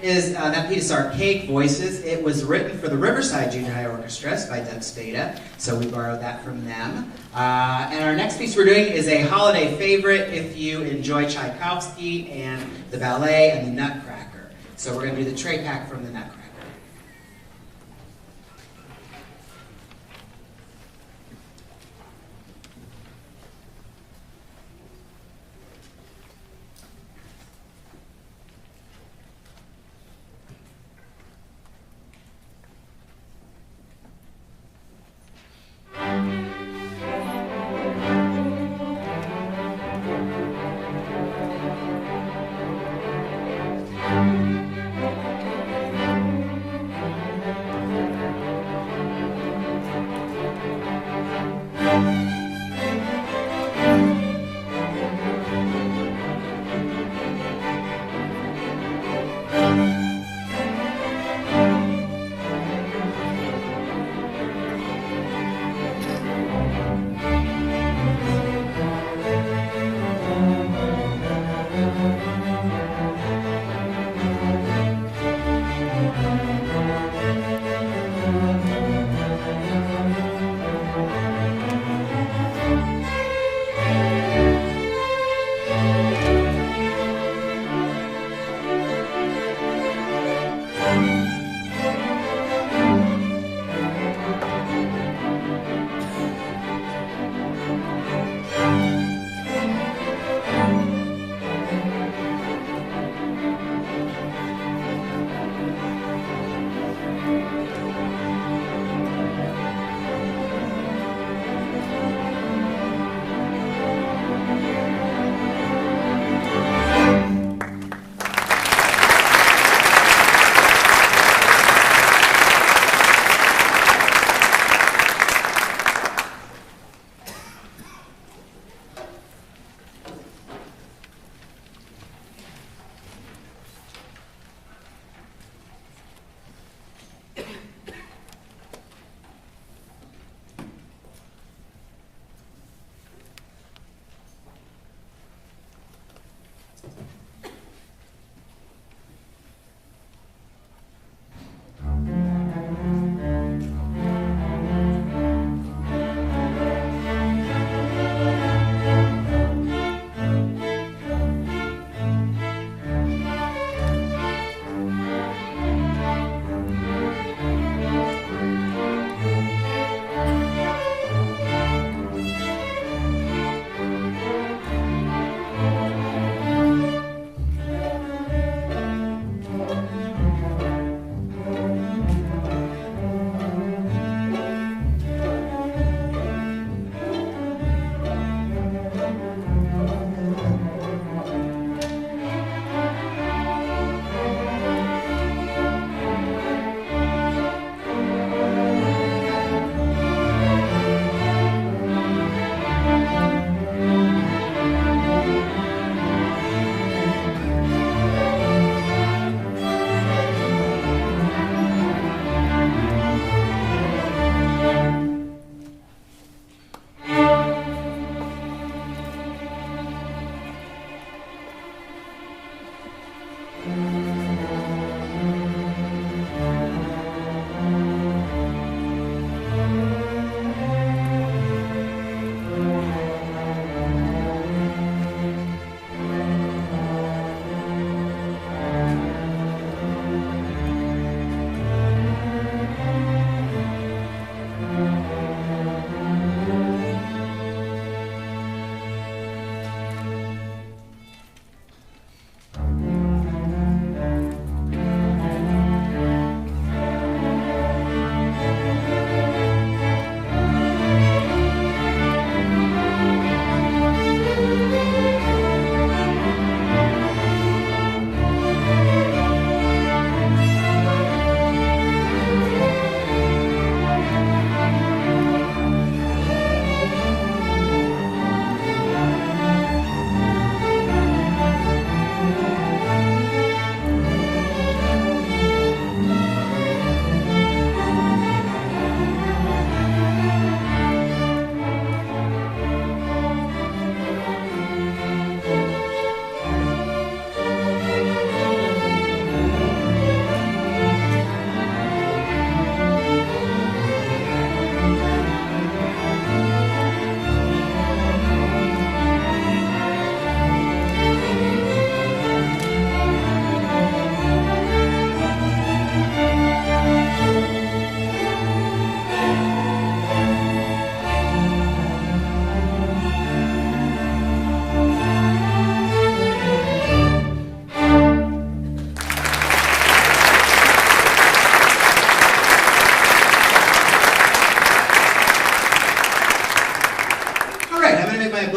is that piece, Archaic Voices. It was written for the Riverside Junior High Orchestra by Spata, so we borrowed that from them. And our next piece we're doing is a holiday favorite if you enjoy Tchaikovsky and the ballet and the Nutcracker. So we're going to do the Trepak from the Nutcracker.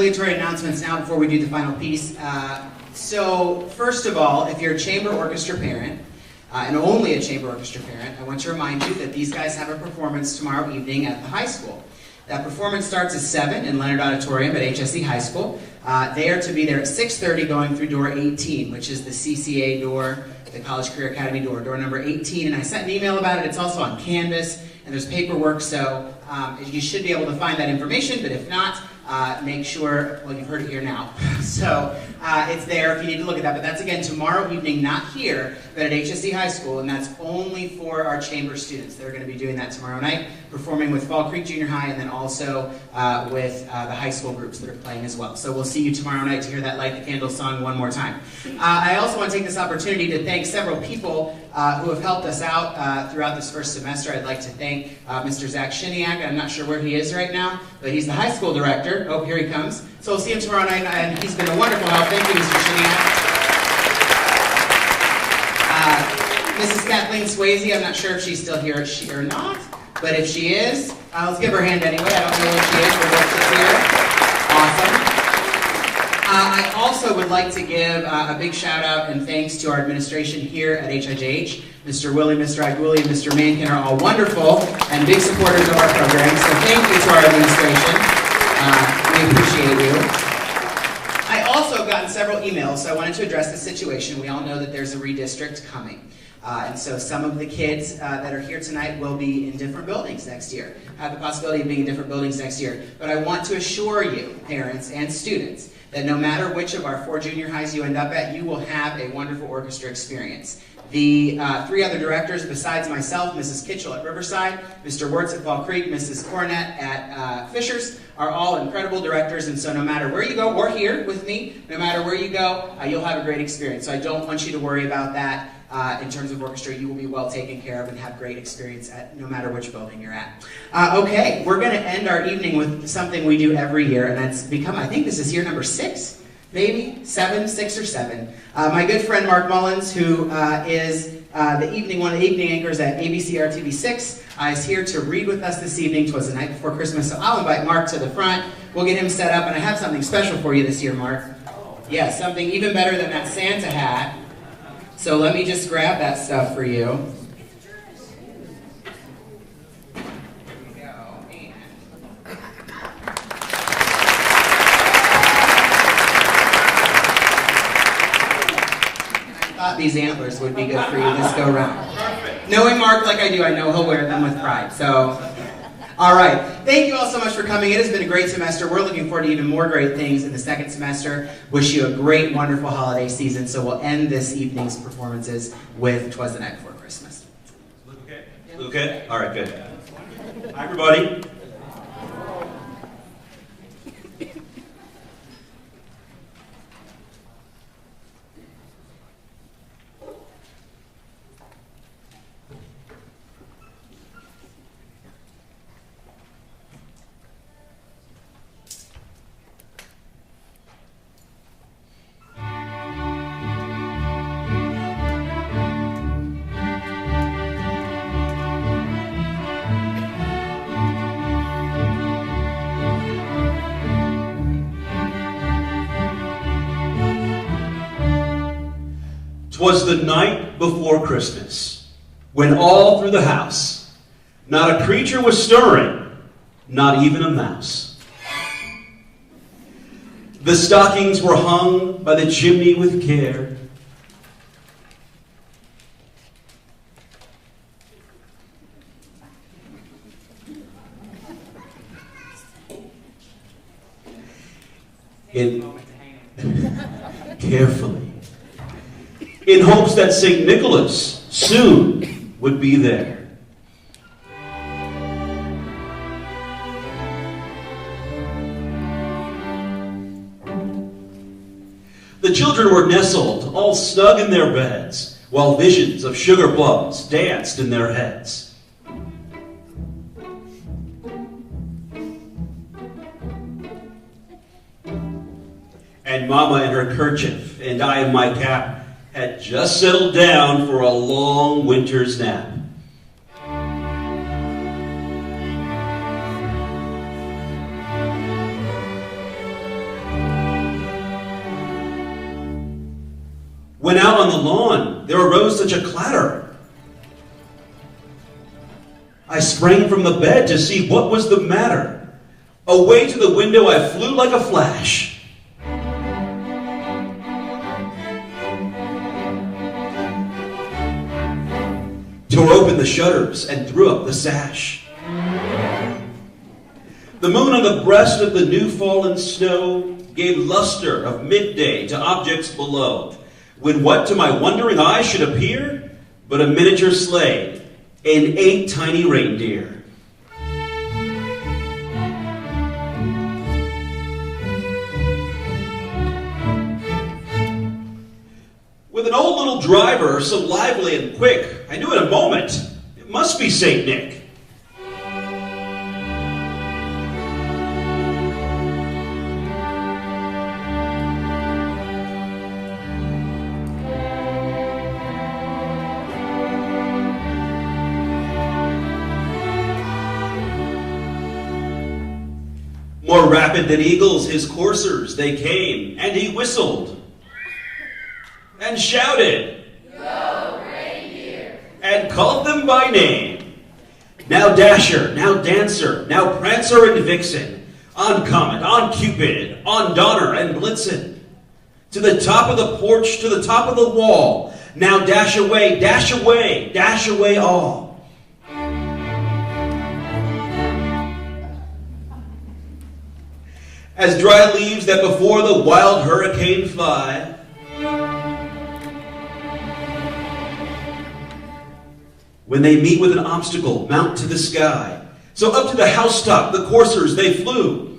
obligatory announcements now before we do the final piece. So first of all, if you're a chamber orchestra parent, and only a chamber orchestra parent, I want to remind you that these guys have a performance tomorrow evening at the high school. That performance starts at 7 in Leonard Auditorium at HSE High School. They are to be there at 6:30 going through door 18, which is the CCA door, the College Career Academy door, door number 18. And I sent an email about it. It's also on Canvas, and there's paperwork, so you should be able to find that information, but if not, make sure, well, you've heard it here now. So it's there if you need to look at that. But that's, again, tomorrow evening, not here, but at HSE High School, and that's only for our chamber students. They're going to be doing that tomorrow night, performing with Fall Creek Junior High, and then also with the high school groups that are playing as well. So we'll see you tomorrow night to hear that Light the Candle song one more time. I also want to take this opportunity to thank several people who have helped us out throughout this first semester. I'd like to thank Mr. Zach Shiniak. I'm not sure where he is right now, but he's the high school director. Oh, here he comes. So we'll see him tomorrow night, and he's been a wonderful help. Thank you, Mr. Shiniak. Mrs. Kathleen Swayze, I'm not sure if she's still here or not, but if she is, let's give her a hand anyway. I don't know where she is, but she's here. Awesome. I also would like to give a big shout out and thanks to our administration here at HIJH. Mr. Willie, Mr. Aguli, and Mr. Mankin are all wonderful and big supporters of our program, so thank you to our administration. We appreciate you. I also have gotten several emails, so I wanted to address the situation. We all know that there's a redistrict coming. And so some of the kids that are here tonight will be in different buildings next year, have the possibility of being in different buildings next year. But I want to assure you, parents and students, that no matter which of our 4 junior highs you end up at, you will have a wonderful orchestra experience. The 3 other directors, besides myself, Mrs. Kitchell at Riverside, Mr. Wirtz at Fall Creek, Mrs. Cornett at Fishers, are all incredible directors, and so no matter where you go, or here with me, no matter where you go, you'll have a great experience. So I don't want you to worry about that. In terms of orchestra, you will be well taken care of and have great experience at no matter which building you're at. Okay, we're going to end our evening with something we do every year, and that's become, I think this is year number 6, maybe? 6 or 7. My good friend Marc Mullins, who is one of the evening anchors at ABC RTV 6, is here to read with us this evening. Twas the night before Christmas, so I'll invite Marc to the front. We'll get him set up, and I have something special for you this year, Marc. Yeah, something even better than that Santa hat. So let me just grab that stuff for you. I thought these antlers would be good for you this go round. Knowing Marc like I do, I know he'll wear them with pride. So, all right. Thank you all so much for coming. It has been a great semester. We're looking forward to even more great things in the second semester. Wish you a great, wonderful holiday season. So we'll end this evening's performances with "Twas the Night Before Christmas." Look okay? Look okay? All right, good. Hi, everybody. "'Twas the night before Christmas, when all through the house, not a creature was stirring, not even a mouse. The stockings were hung by the chimney with care. Carefully. In hopes that St. Nicholas soon would be there. The children were nestled, all snug in their beds, while visions of sugar plums danced in their heads. And Mama in her kerchief, and I in my cap, had just settled down for a long winter's nap. When out on the lawn, there arose such a clatter. I sprang from the bed to see what was the matter. Away to the window I flew like a flash. Tore open the shutters and threw up the sash. The moon on the breast of the new fallen snow gave luster of midday to objects below, when what to my wondering eye should appear but a miniature sleigh and 8 tiny reindeer. With an old little driver so lively and quick, I knew in a moment it must be St. Nick. More rapid than eagles, his coursers, they came, and he whistled and shouted, "Go, reindeer!" and called them by name. Now Dasher, now Dancer, now Prancer and Vixen, on Comet, on Cupid, on Donner and Blitzen. To the top of the porch, to the top of the wall, now dash away, dash away, dash away all. As dry leaves that before the wild hurricane fly, when they meet with an obstacle, mount to the sky. So up to the housetop the coursers they flew.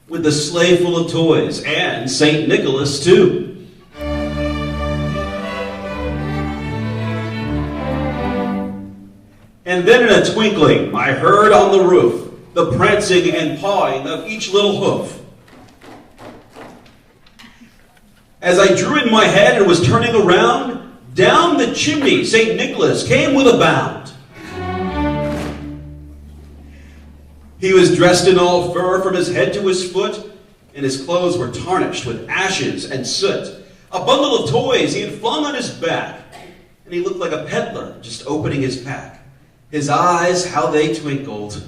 With the sleigh full of toys, and St. Nicholas too. And then in a twinkling, I heard on the roof the prancing and pawing of each little hoof. As I drew in my head and was turning around, down the chimney St. Nicholas came with a bound. He was dressed in all fur from his head to his foot, and his clothes were tarnished with ashes and soot. A bundle of toys he had flung on his back, and he looked like a peddler just opening his pack. His eyes, how they twinkled.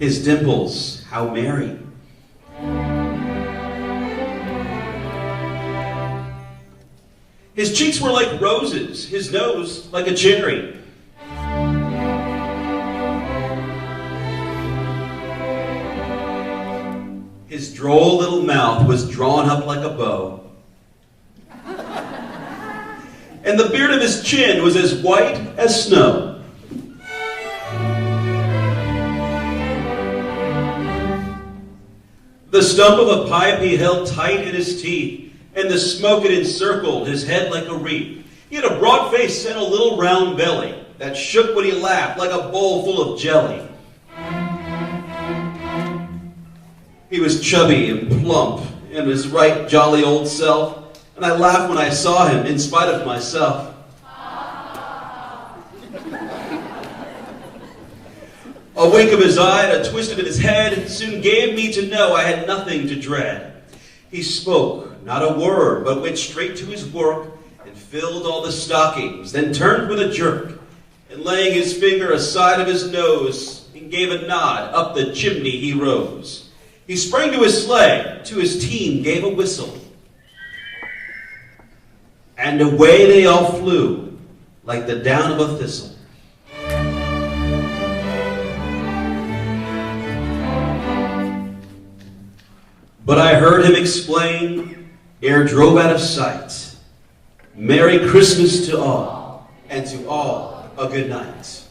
His dimples, how merry. His cheeks were like roses, his nose like a cherry. His droll little mouth was drawn up like a bow. And the beard of his chin was as white as snow. The stump of a pipe he held tight in his teeth, and the smoke it encircled his head like a wreath. He had a broad face and a little round belly that shook when he laughed like a bowl full of jelly. He was chubby and plump and his right jolly old self, and I laughed when I saw him in spite of myself. A wink of his eye and a twist of his head soon gave me to know I had nothing to dread. He spoke not a word, but went straight to his work and filled all the stockings, then turned with a jerk, and laying his finger aside of his nose, and gave a nod, up the chimney he rose. He sprang to his sleigh, to his team gave a whistle, and away they all flew, like the down of a thistle. But I heard him explain, ere drove out of sight, Merry Christmas to all, and to all a good night.